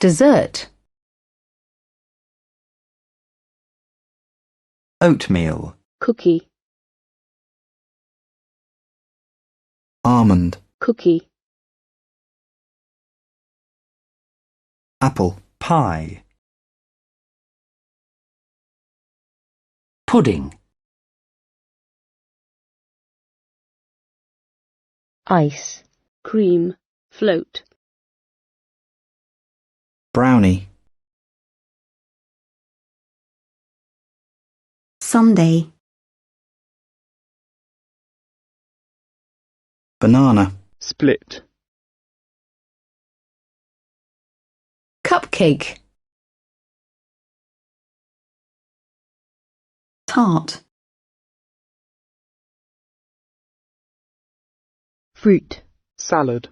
Dessert. Oatmeal. Cookie. Almond. Cookie. Apple. Pie. Pudding. Ice. Cream. Float. Brownie. Sundae. Banana. Split. Cupcake. Tart. Fruit. Salad.